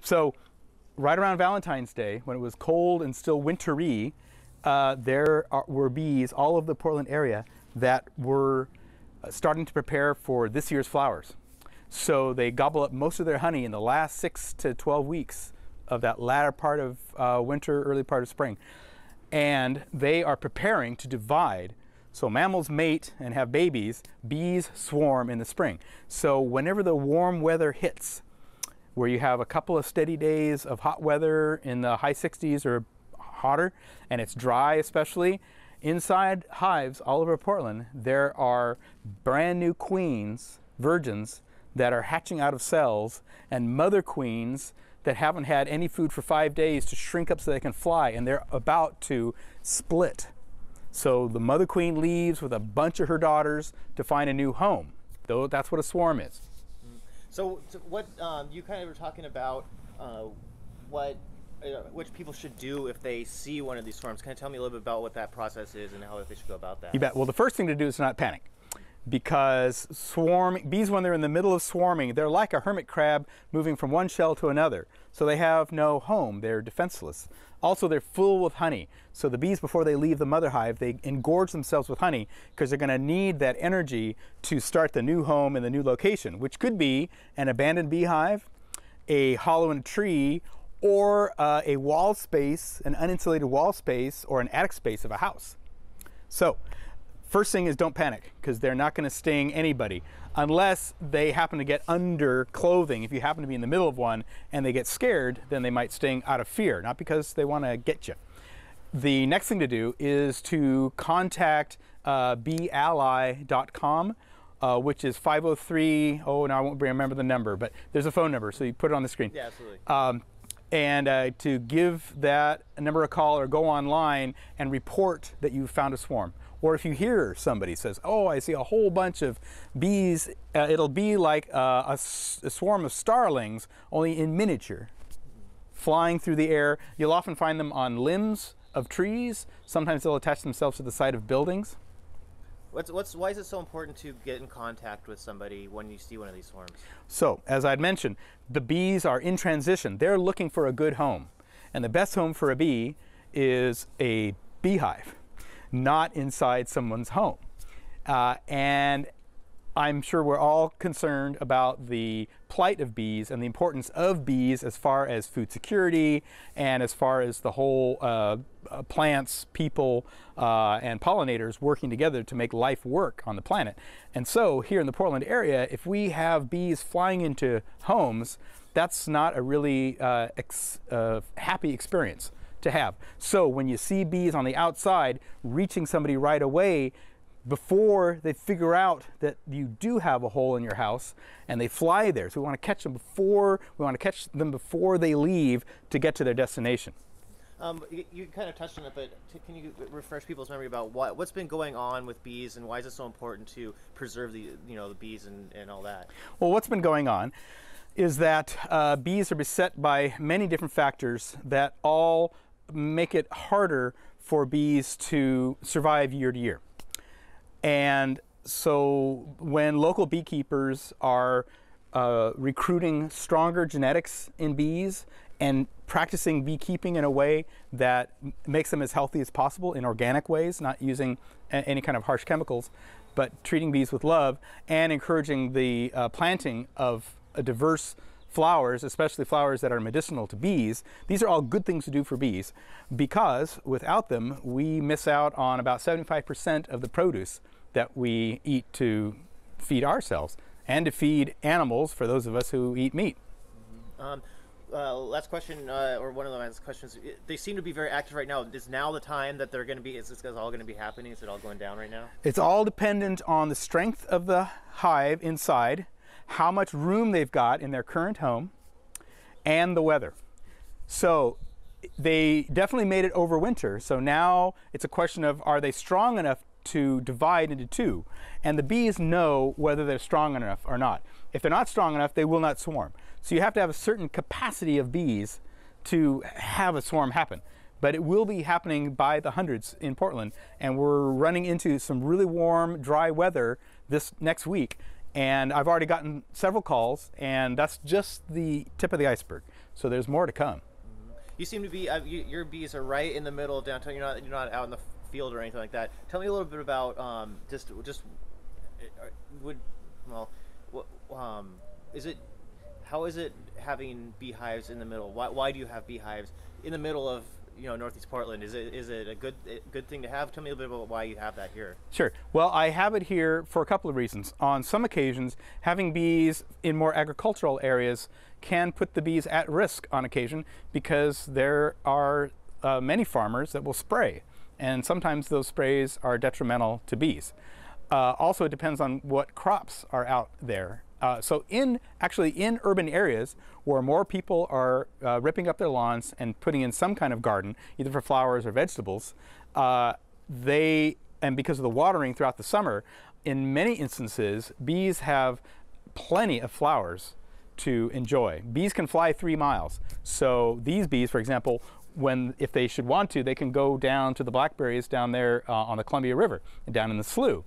So right around Valentine's Day, when it was cold and still wintry, were bees all over the Portland area that were starting to prepare for this year's flowers. So they gobble up most of their honey in the last 6 to 12 weeks of that latter part of winter, early part of spring. And they are preparing to divide. So mammals mate and have babies, bees swarm in the spring. So whenever the warm weather hits, where you have a couple of steady days of hot weather in the high 60s or hotter, and it's dry especially, inside hives all over Portland, there are brand new queens, virgins, that are hatching out of cells, and mother queens that haven't had any food for 5 days to shrink up so they can fly, and they're about to split. So the mother queen leaves with a bunch of her daughters to find a new home. Though that's what a swarm is. So what you kind of were talking about, which people should do if they see one of these swarms. Can you tell me a little bit about what that process is and how they should go about that? You bet. Well, the first thing to do is not panic, because bees, when they're in the middle of swarming, they're like a hermit crab moving from one shell to another. So they have no home. They're defenseless. Also, they're full with honey. So the bees, before they leave the mother hive, they engorge themselves with honey because they're going to need that energy to start the new home in the new location, which could be an abandoned beehive, a hollow in a tree, or a wall space, an uninsulated wall space, or an attic space of a house. So first thing is don't panic, because they're not going to sting anybody unless they happen to get under clothing. If you happen to be in the middle of one and they get scared, then they might sting out of fear, not because they want to get you. The next thing to do is to contact beeally.com, which is 503, now I won't remember the number, but there's a phone number, so you put it on the screen. Yeah, absolutely. And to give that number a call or go online and report that you found a swarm. Or if you hear somebody says, oh, I see a whole bunch of bees, it'll be like a swarm of starlings, only in miniature, flying through the air. You'll often find them on limbs of trees. Sometimes they'll attach themselves to the side of buildings. Why is it so important to get in contact with somebody when you see one of these swarms? So, as I'd mentioned, the bees are in transition. They're looking for a good home. And the best home for a bee is a beehive, not inside someone's home. And I'm sure we're all concerned about the plight of bees and the importance of bees as far as food security and as far as the whole plants, people, and pollinators working together to make life work on the planet. And so here in the Portland area, if we have bees flying into homes, that's not a really happy experience to have. So when you see bees on the outside reaching somebody right away, before they figure out that you do have a hole in your house, and they fly there. So we want to catch them before they leave to get to their destination. You kind of touched on it, but can you refresh people's memory about what's been going on with bees and why is it so important to preserve the bees and all that? Well, what's been going on is that bees are beset by many different factors that all make it harder for bees to survive year to year. And so when local beekeepers are recruiting stronger genetics in bees and practicing beekeeping in a way that makes them as healthy as possible in organic ways, not using any kind of harsh chemicals, but treating bees with love and encouraging the planting of diverse flowers, especially flowers that are medicinal to bees. These are all good things to do for bees, because without them, we miss out on about 75% of the produce that we eat to feed ourselves and to feed animals for those of us who eat meat. Last question, or one of the last questions. They seem to be very active right now. Is now the time that they're going to be, is this all going to be happening? Is it all going down right now? It's all dependent on the strength of the hive inside, how much room they've got in their current home, and the weather. So they definitely made it over winter. So now it's a question of, are they strong enough to divide into two? And the bees know whether they're strong enough or not. If they're not strong enough, they will not swarm. So you have to have a certain capacity of bees to have a swarm happen. But it will be happening by the hundreds in Portland, and we're running into some really warm, dry weather this next week. And I've already gotten several calls, and that's just the tip of the iceberg. Mm-hmm. So there's more to come. You seem to be your bees are right in the middle of downtown. You're not out in the field or anything like that. Tell me a little bit about just would well what, is it how is it having beehives in the middle? Why do you have beehives in the middle of Northeast Portland? Is it a good thing to have? Tell me a little bit about why you have that here. Sure. Well, I have it here for a couple of reasons. On some occasions, having bees in more agricultural areas can put the bees at risk on occasion, because there are many farmers that will spray, and sometimes those sprays are detrimental to bees. Also, it depends on what crops are out there. So actually in urban areas where more people are ripping up their lawns and putting in some kind of garden, either for flowers or vegetables, and because of the watering throughout the summer, in many instances, bees have plenty of flowers to enjoy. Bees can fly 3 miles. So these bees, for example, if they should want to, they can go down to the blackberries down there on the Columbia River and down in the slough.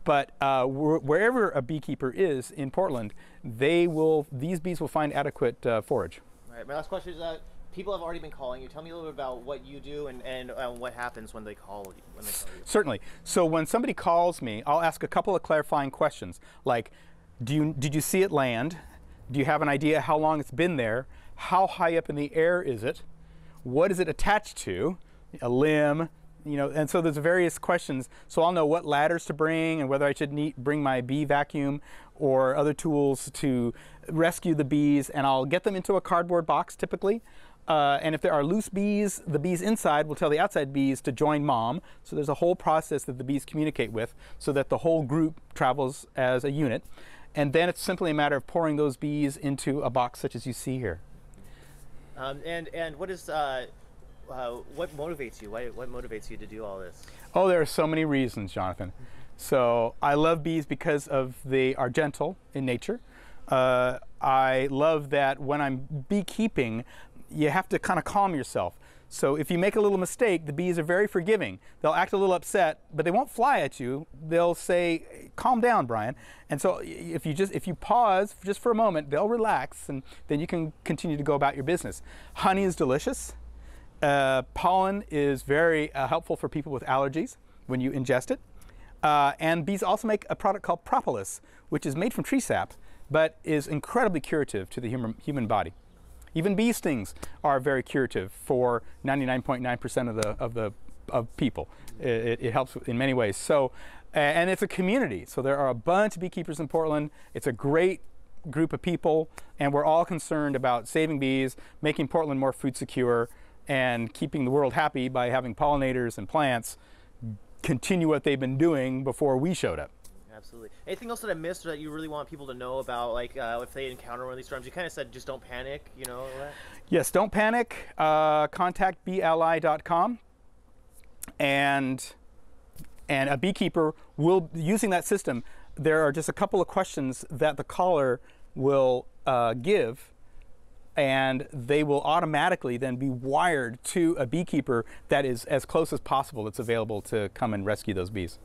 But wherever a beekeeper is in Portland, these bees will find adequate forage. All right. My last question is people have already been calling you. Tell me a little bit about what you do and what happens when they call you. Certainly. So when somebody calls me, I'll ask a couple of clarifying questions, like, did you see it land? Do you have an idea how long it's been there? How high up in the air is it? What is it attached to? A limb? And so there's various questions. So I'll know what ladders to bring and whether I should bring my bee vacuum or other tools to rescue the bees, and I'll get them into a cardboard box typically. And if there are loose bees, the bees inside will tell the outside bees to join mom. So there's a whole process that the bees communicate with so that the whole group travels as a unit. And then it's simply a matter of pouring those bees into a box such as you see here. And what is what motivates you? What motivates you to do all this? Oh, there are so many reasons, Jonathan. So I love bees because they are gentle in nature. I love that when I'm beekeeping, you have to kind of calm yourself. So if you make a little mistake, the bees are very forgiving. They'll act a little upset, but they won't fly at you. They'll say, "Calm down, Brian." And so if you pause just for a moment, they'll relax, and then you can continue to go about your business. Honey is delicious. Pollen is very helpful for people with allergies when you ingest it. And bees also make a product called propolis, which is made from tree sap, but is incredibly curative to the human body. Even bee stings are very curative for 99.9% of people. It helps in many ways. So, and it's a community. So there are a bunch of beekeepers in Portland. It's a great group of people, and we're all concerned about saving bees, making Portland more food secure, and keeping the world happy by having pollinators and plants continue what they've been doing before we showed up. Absolutely. Anything else that I missed or that you really want people to know about, like if they encounter one of these storms? You kind of said just don't panic, that? Yes, don't panic. Contact beeally.com, and a beekeeper will, using that system, there are just a couple of questions that the caller will give, and they will automatically then be wired to a beekeeper that is as close as possible that's available to come and rescue those bees.